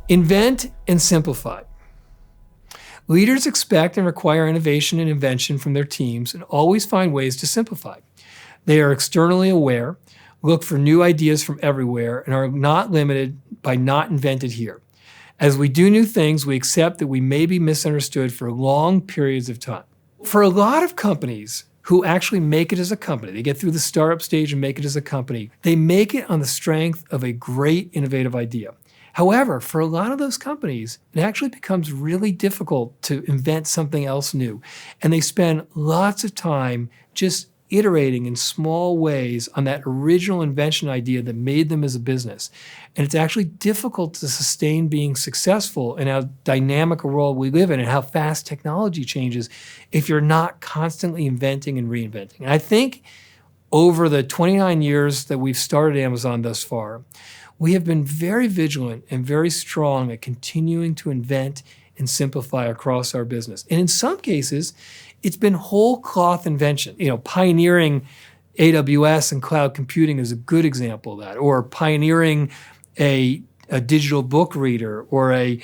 Invent and simplify. Leaders expect and require innovation and invention from their teams and always find ways to simplify. They are externally aware, look for new ideas from everywhere, and are not limited by not invented here. As we do new things, we accept that we may be misunderstood for long periods of time. For a lot of companies who actually make it as a company, they get through the startup stage and make it as a company, they make it on the strength of a great innovative idea. However, for a lot of those companies, it actually becomes really difficult to invent something else new. And they spend lots of time just iterating in small ways on that original invention idea that made them as a business. And it's actually difficult to sustain being successful in how dynamic a world we live in and how fast technology changes if you're not constantly inventing and reinventing. And I think over the 29 years that we've started Amazon thus far, we have been very vigilant and very strong at continuing to invent and simplify across our business. And in some cases, it's been whole cloth invention. Pioneering AWS and cloud computing is a good example of that, or pioneering a digital book reader, or a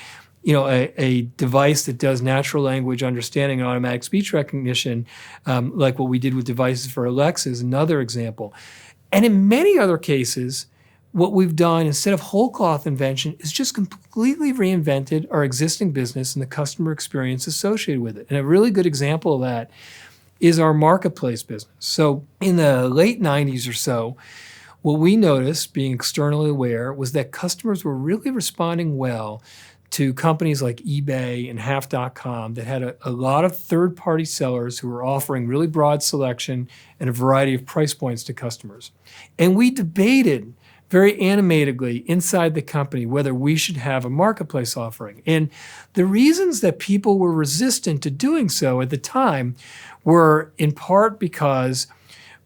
device that does natural language understanding and automatic speech recognition, like what we did with devices for Alexa is another example. And in many other cases, what we've done instead of whole cloth invention is just completely reinvented our existing business and the customer experience associated with it. And a really good example of that is our marketplace business. So in the late 90s or so, what we noticed, being externally aware, was that customers were really responding well to companies like eBay and Half.com that had a lot of third-party sellers who were offering really broad selection and a variety of price points to customers. And we debated very animatedly inside the company whether we should have a marketplace offering. And the reasons that people were resistant to doing so at the time were in part because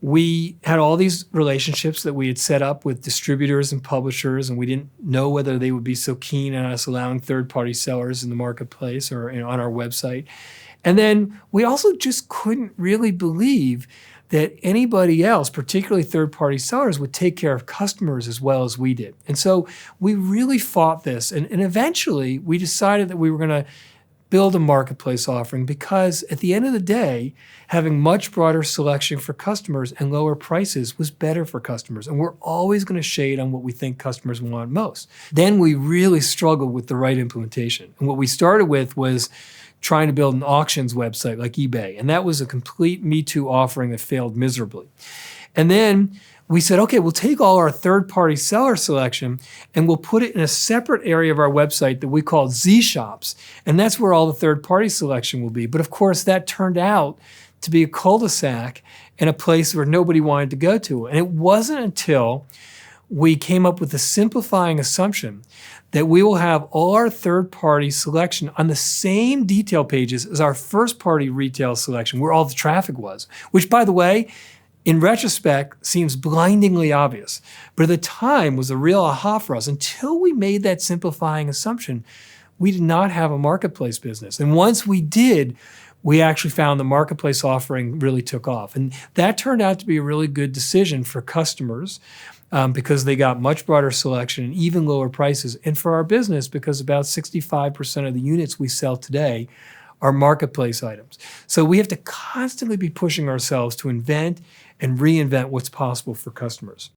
we had all these relationships that we had set up with distributors and publishers, and we didn't know whether they would be so keen on us allowing third-party sellers in the marketplace or on our website. And then we also just couldn't really believe that anybody else, particularly third-party sellers, would take care of customers as well as we did. And so we really fought this. And eventually, we decided that we were going to build a marketplace offering because at the end of the day, having much broader selection for customers and lower prices was better for customers. And we're always going to shade on what we think customers want most. Then we really struggled with the right implementation. And what we started with was trying to build an auctions website like eBay. And that was a complete Me Too offering that failed miserably. And then we said, okay, we'll take all our third-party seller selection and we'll put it in a separate area of our website that we call Z Shops. And that's where all the third-party selection will be. But of course, that turned out to be a cul-de-sac and a place where nobody wanted to go to. And it wasn't until we came up with a simplifying assumption that we will have all our third-party selection on the same detail pages as our first-party retail selection, where all the traffic was, which, by the way, in retrospect, seems blindingly obvious. But at the time was a real aha for us. Until we made that simplifying assumption, we did not have a marketplace business. And once we did, we actually found the marketplace offering really took off. And that turned out to be a really good decision for customers because they got much broader selection and even lower prices. And for our business, because about 65% of the units we sell today are marketplace items. So we have to constantly be pushing ourselves to invent and reinvent what's possible for customers.